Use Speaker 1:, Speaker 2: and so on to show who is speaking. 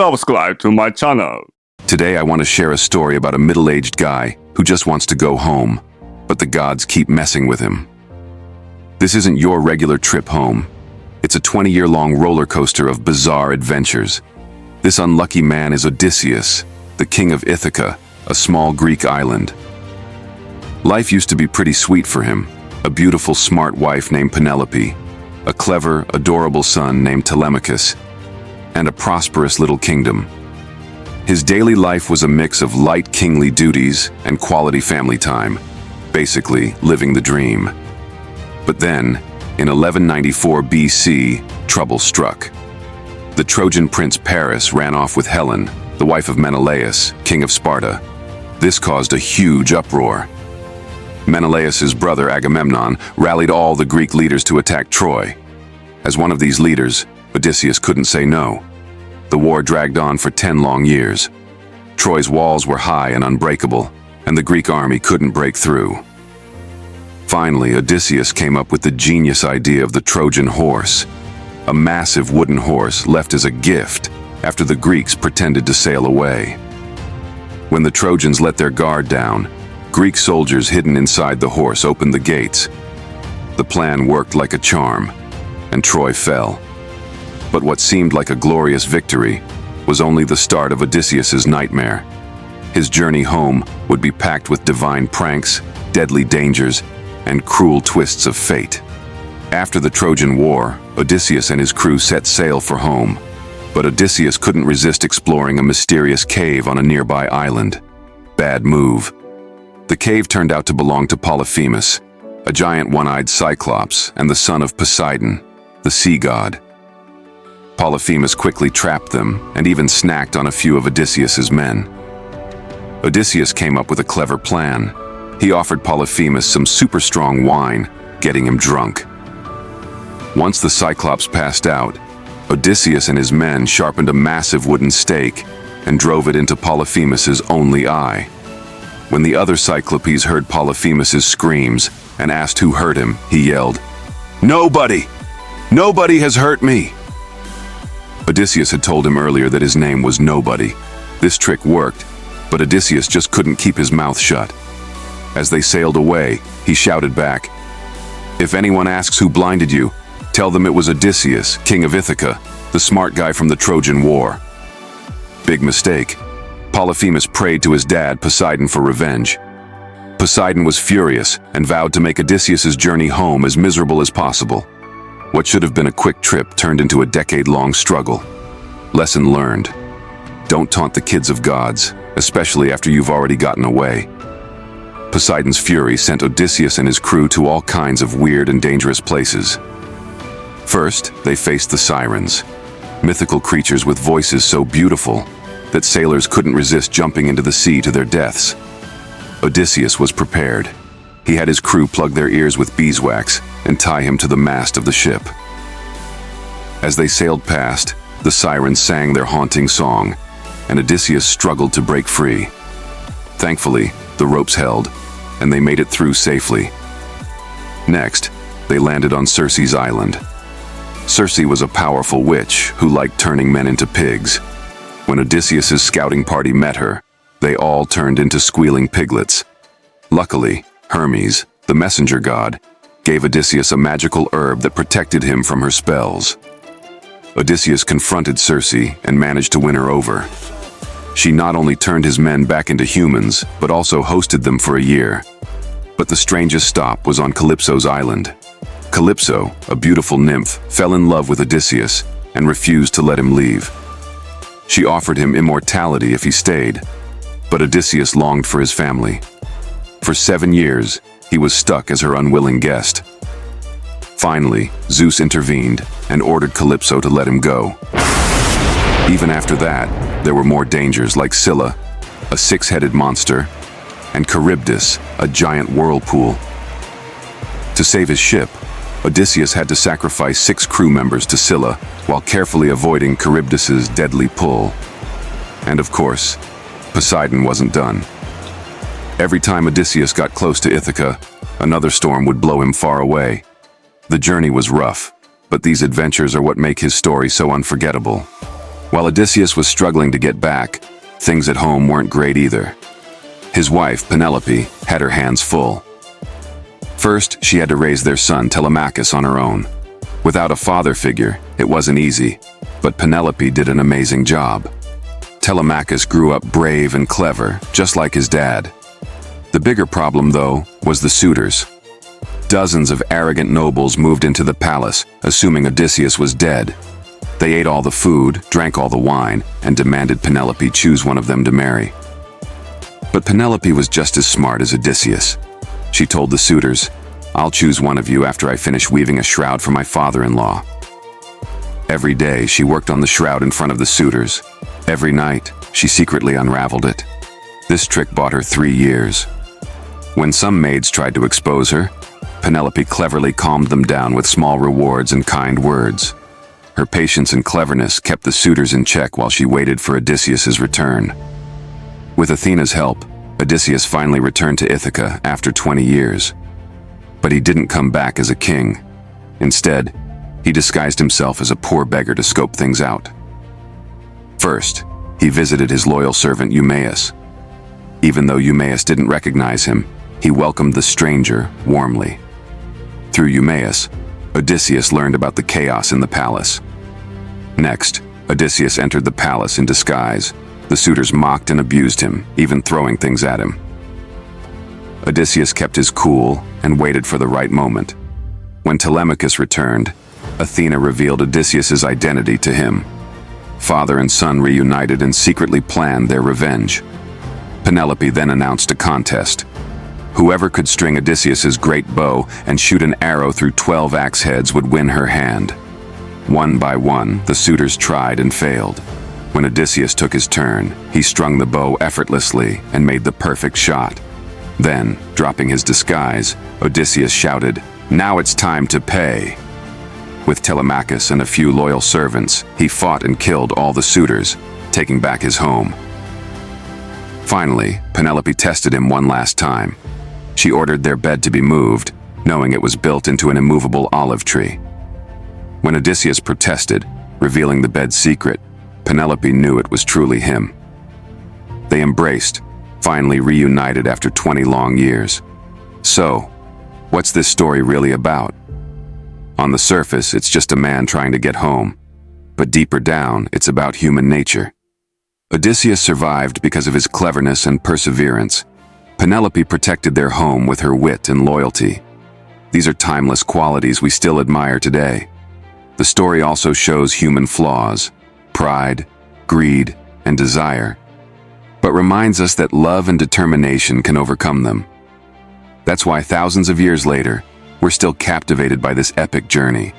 Speaker 1: subscribe to my channel.
Speaker 2: Today I want to share a story about a middle-aged guy who just wants to go home, but the gods keep messing with him. This isn't your regular trip home. It's a 20-year-long roller coaster of bizarre adventures. This unlucky man is Odysseus, the king of Ithaca, a small Greek island. Life used to be pretty sweet for him. A beautiful, smart wife named Penelope, a clever, adorable son named Telemachus, and a prosperous little kingdom. His daily life was a mix of light kingly duties and quality family time, basically living the dream. But then, in 1194 BC, trouble struck. The Trojan prince Paris ran off with Helen, the wife of Menelaus, king of Sparta. This caused a huge uproar. Menelaus's brother Agamemnon rallied all the Greek leaders to attack Troy. As one of these leaders, Odysseus couldn't say no. The war dragged on for 10 long years. Troy's walls were high and unbreakable, and the Greek army couldn't break through. Finally, Odysseus came up with the genius idea of the Trojan Horse, a massive wooden horse left as a gift after the Greeks pretended to sail away. When the Trojans let their guard down, Greek soldiers hidden inside the horse opened the gates. The plan worked like a charm, and Troy fell. But what seemed like a glorious victory was only the start of Odysseus's nightmare. His journey home would be packed with divine pranks, deadly dangers, and cruel twists of fate. After the Trojan War, Odysseus and his crew set sail for home. But Odysseus couldn't resist exploring a mysterious cave on a nearby island. Bad move. The cave turned out to belong to Polyphemus, a giant one-eyed Cyclops and the son of Poseidon, the sea god. Polyphemus quickly trapped them and even snacked on a few of Odysseus's men. Odysseus came up with a clever plan. He offered Polyphemus some super strong wine, getting him drunk. Once the Cyclops passed out, Odysseus and his men sharpened a massive wooden stake and drove it into Polyphemus's only eye. When the other Cyclopes heard Polyphemus's screams and asked who hurt him, he yelled, "Nobody! Nobody has hurt me!" Odysseus had told him earlier that his name was Nobody. This trick worked, but Odysseus just couldn't keep his mouth shut. As they sailed away, he shouted back, "If anyone asks who blinded you, tell them it was Odysseus, king of Ithaca, the smart guy from the Trojan War." Big mistake. Polyphemus prayed to his dad, Poseidon, for revenge. Poseidon was furious and vowed to make Odysseus's journey home as miserable as possible. What should have been a quick trip turned into a decade-long struggle. Lesson learned. Don't taunt the kids of gods, especially after you've already gotten away. Poseidon's fury sent Odysseus and his crew to all kinds of weird and dangerous places. First, they faced the Sirens, mythical creatures with voices so beautiful that sailors couldn't resist jumping into the sea to their deaths. Odysseus was prepared. He had his crew plug their ears with beeswax and tie him to the mast of the ship. As they sailed past, the Sirens sang their haunting song, and Odysseus struggled to break free. Thankfully, the ropes held, and they made it through safely. Next, they landed on Circe's island. Circe was a powerful witch who liked turning men into pigs. When Odysseus's scouting party met her, they all turned into squealing piglets. Luckily, Hermes, the messenger god, gave Odysseus a magical herb that protected him from her spells. Odysseus confronted Circe and managed to win her over. She not only turned his men back into humans, but also hosted them for a year. But the strangest stop was on Calypso's island. Calypso, a beautiful nymph, fell in love with Odysseus and refused to let him leave. She offered him immortality if he stayed, but Odysseus longed for his family. For 7 years, he was stuck as her unwilling guest. Finally, Zeus intervened and ordered Calypso to let him go. Even after that, there were more dangers like Scylla, a 6-headed monster, and Charybdis, a giant whirlpool. To save his ship, Odysseus had to sacrifice 6 crew members to Scylla while carefully avoiding Charybdis's deadly pull. And of course, Poseidon wasn't done. Every time Odysseus got close to Ithaca, another storm would blow him far away. The journey was rough, but these adventures are what make his story so unforgettable. While Odysseus was struggling to get back, things at home weren't great either. His wife, Penelope, had her hands full. First, she had to raise their son, Telemachus, on her own. Without a father figure, it wasn't easy, but Penelope did an amazing job. Telemachus grew up brave and clever, just like his dad. The bigger problem, though, was the suitors. Dozens of arrogant nobles moved into the palace, assuming Odysseus was dead. They ate all the food, drank all the wine, and demanded Penelope choose one of them to marry. But Penelope was just as smart as Odysseus. She told the suitors, "I'll choose one of you after I finish weaving a shroud for my father-in-law." Every day, she worked on the shroud in front of the suitors. Every night, she secretly unraveled it. This trick bought her 3 years. When some maids tried to expose her, Penelope cleverly calmed them down with small rewards and kind words. Her patience and cleverness kept the suitors in check while she waited for Odysseus's return. With Athena's help, Odysseus finally returned to Ithaca after 20 years. But he didn't come back as a king. Instead, he disguised himself as a poor beggar to scope things out. First, he visited his loyal servant Eumaeus. Even though Eumaeus didn't recognize him, he welcomed the stranger warmly. Through Eumaeus, Odysseus learned about the chaos in the palace. Next, Odysseus entered the palace in disguise. The suitors mocked and abused him, even throwing things at him. Odysseus kept his cool and waited for the right moment. When Telemachus returned, Athena revealed Odysseus's identity to him. Father and son reunited and secretly planned their revenge. Penelope then announced a contest. Whoever could string Odysseus's great bow and shoot an arrow through 12 axe heads would win her hand. One by one, the suitors tried and failed. When Odysseus took his turn, he strung the bow effortlessly and made the perfect shot. Then, dropping his disguise, Odysseus shouted, "Now it's time to pay." With Telemachus and a few loyal servants, he fought and killed all the suitors, taking back his home. Finally, Penelope tested him one last time. She ordered their bed to be moved, knowing it was built into an immovable olive tree. When Odysseus protested, revealing the bed's secret, Penelope knew it was truly him. They embraced, finally reunited after 20 long years. So, what's this story really about? On the surface, it's just a man trying to get home. But deeper down, it's about human nature. Odysseus survived because of his cleverness and perseverance. Penelope protected their home with her wit and loyalty. These are timeless qualities we still admire today. The story also shows human flaws, pride, greed, and desire, but reminds us that love and determination can overcome them. That's why thousands of years later, we're still captivated by this epic journey.